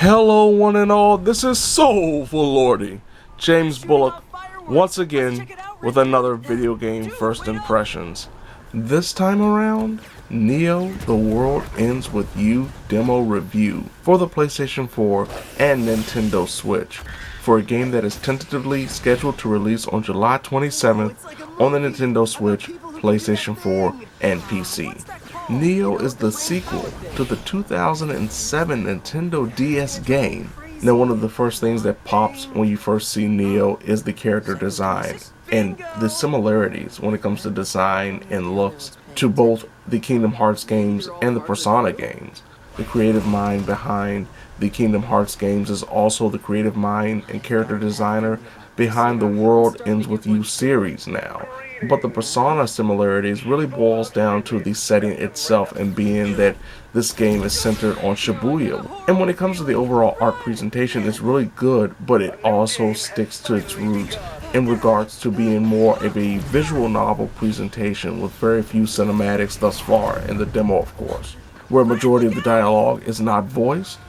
Hello one and all, this is Soulful Lordy, James Bullock, once again with another video game first impressions. This time around, Neo The World Ends With You demo review for the PlayStation 4 and Nintendo Switch, for a game that is tentatively scheduled to release on July 27th on the Nintendo Switch, PlayStation 4, and PC. Neo is the sequel to the 2007 Nintendo DS game. Now, one of the first things that pops when you first see Neo is the character design and the similarities when it comes to design and looks to both the Kingdom Hearts games and the Persona games. The creative mind behind the Kingdom Hearts games is also the creative mind and character designer behind the World Ends With You series now. But the Persona similarities really boils down to the setting itself, and being that this game is centered on Shibuya. And when it comes to the overall art presentation, it's really good, but it also sticks to its roots in regards to being more of a visual novel presentation with very few cinematics thus far in the demo, of course, where a majority of the dialogue is not voiced,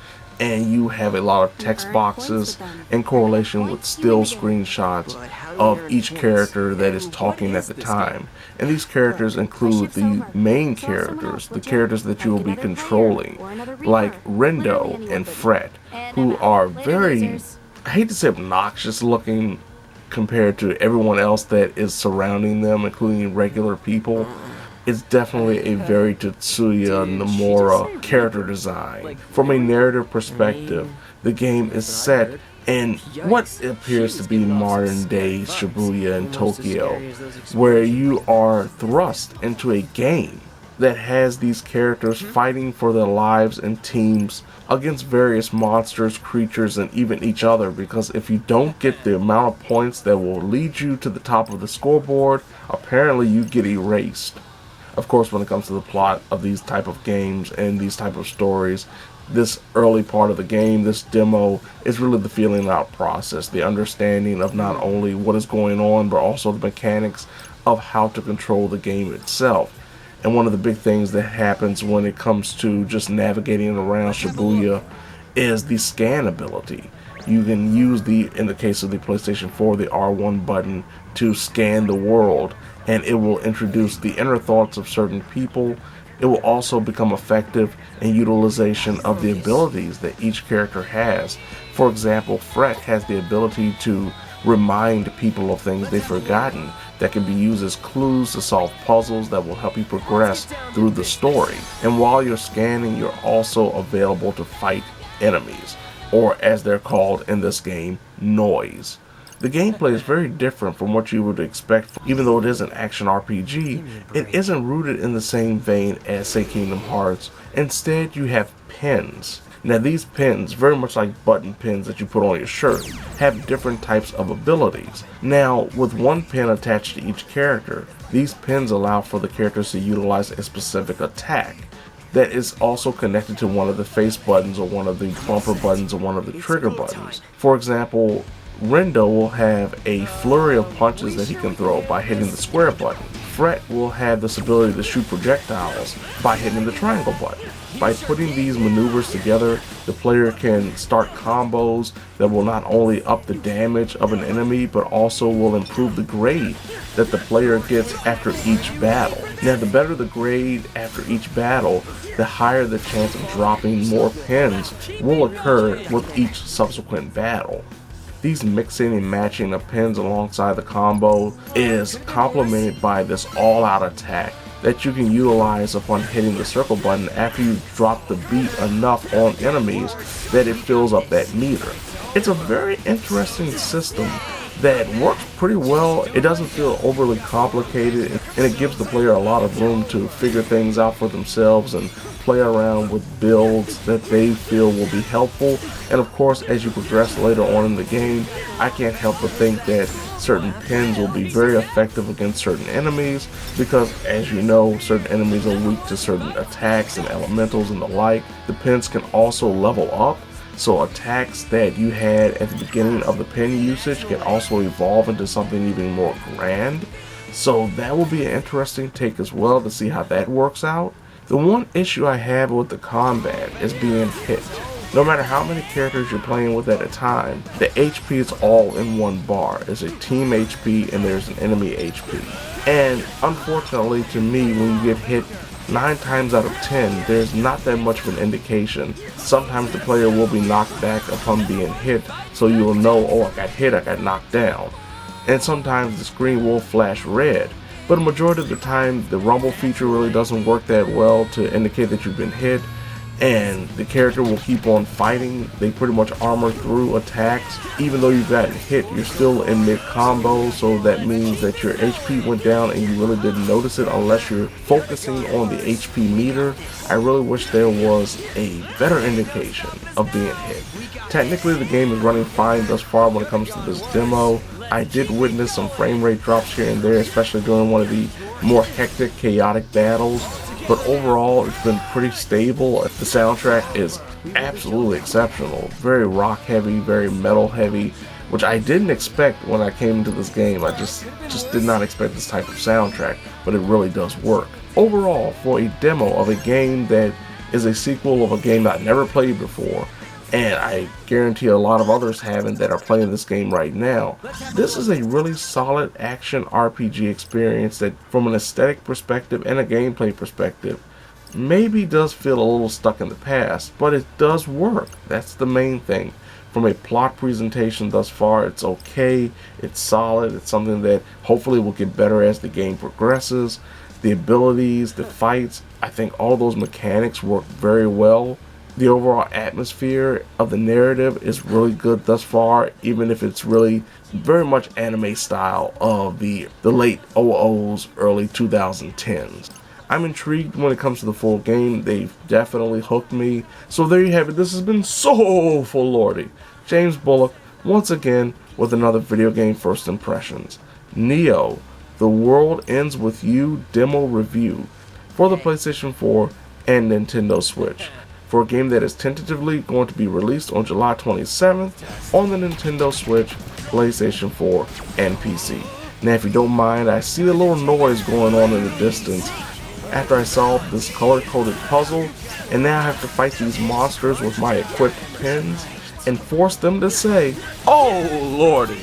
and you have a lot of text boxes in correlation with still screenshots of each character that is talking at the time. And these characters include the main characters, the characters that you will be controlling, like Rindo and Fret, who are very, I hate to say obnoxious looking compared to everyone else that is surrounding them, including regular people. It's definitely a very Tetsuya Nomura character design. From a narrative perspective, the game is set in what appears to be modern day Shibuya in Tokyo, where you are thrust into a game that has these characters fighting for their lives in teams against various monsters, creatures, and even each other, because if you don't get the amount of points that will lead you to the top of the scoreboard, apparently you get erased. Of course, when it comes to the plot of these type of games and these type of stories, this early part of the game, this demo, is really the feeling out process, the understanding of not only what is going on, but also the mechanics of how to control the game itself. And one of the big things that happens when it comes to just navigating around Shibuya is the scan ability. You can use in the case of the PlayStation 4, the R1 button to scan the world, and it will introduce the inner thoughts of certain people. It will also become effective in utilization of the abilities that each character has. For example, Fret has the ability to remind people of things they've forgotten that can be used as clues to solve puzzles that will help you progress through the story. And while you're scanning, you're also available to fight enemies, or as they're called in this game, noise. The gameplay is very different from what you would expect. Even though it is an action RPG, it isn't rooted in the same vein as, say, Kingdom Hearts. Instead, you have pins. Now, these pins, very much like button pins that you put on your shirt, have different types of abilities. Now, with one pin attached to each character, these pins allow for the characters to utilize a specific attack that is also connected to one of the face buttons, or one of the bumper buttons, or one of the trigger buttons. For example, Rindo will have a flurry of punches that he can throw by hitting the square button. Fret will have this ability to shoot projectiles by hitting the triangle button. By putting these maneuvers together, the player can start combos that will not only up the damage of an enemy, but also will improve the grade that the player gets after each battle. Now, the better the grade after each battle, the higher the chance of dropping more pins will occur with each subsequent battle. These mixing and matching of pins alongside the combo is complemented by this all-out attack that you can utilize upon hitting the circle button after you drop the beat enough on enemies that it fills up that meter. It's a very interesting system that works pretty well. It doesn't feel overly complicated, and it gives the player a lot of room to figure things out for themselves and play around with builds that they feel will be helpful. And of course, as you progress later on in the game, I can't help but think that certain pins will be very effective against certain enemies, because as you know, certain enemies are weak to certain attacks and elementals and the like. The pins can also level up, so attacks that you had at the beginning of the pin usage can also evolve into something even more grand. So that will be an interesting take as well to see how that works out. The one issue I have with the combat is being hit. No matter how many characters you're playing with at a time, the HP is all in one bar. There's a team HP and there's an enemy HP. And unfortunately to me, when you get hit 9 times out of 10, there's not that much of an indication. Sometimes the player will be knocked back upon being hit, so you will know, oh, I got hit, I got knocked down. And sometimes the screen will flash red. But a majority of the time, the rumble feature really doesn't work that well to indicate that you've been hit, and the character will keep on fighting. They pretty much armor through attacks. Even though you've gotten hit, you're still in mid-combo, so that means that your HP went down and you really didn't notice it unless you're focusing on the HP meter. I really wish there was a better indication of being hit. Technically, the game is running fine thus far when it comes to this demo. I did witness some frame rate drops here and there, especially during one of the more hectic, chaotic battles. But overall, it's been pretty stable. The soundtrack is absolutely exceptional. Very rock heavy, very metal heavy, which I didn't expect when I came into this game. I just did not expect this type of soundtrack, but it really does work. Overall, for a demo of a game that is a sequel of a game that I never played before, and I guarantee a lot of others haven't that are playing this game right now, this is a really solid action RPG experience that, from an aesthetic perspective and a gameplay perspective, maybe does feel a little stuck in the past, but it does work. That's the main thing. From a plot presentation thus far, it's okay, it's solid, it's something that hopefully will get better as the game progresses. The abilities, the fights, I think all those mechanics work very well. The overall atmosphere of the narrative is really good thus far, even if it's really very much anime style of the late 00s, early 2010s. I'm intrigued when it comes to the full game. They've definitely hooked me. So there you have it. This has been Soulful Lordy. James Bullock, once again, with another video game first impressions. Nioh, The World Ends With You demo review for the PlayStation 4 and Nintendo Switch, for a game that is tentatively going to be released on July 27th on the Nintendo Switch, PlayStation 4, and PC. Now, if you don't mind, I see a little noise going on in the distance after I solved this color-coded puzzle, and now I have to fight these monsters with my equipped pins and force them to say, "Oh lordy."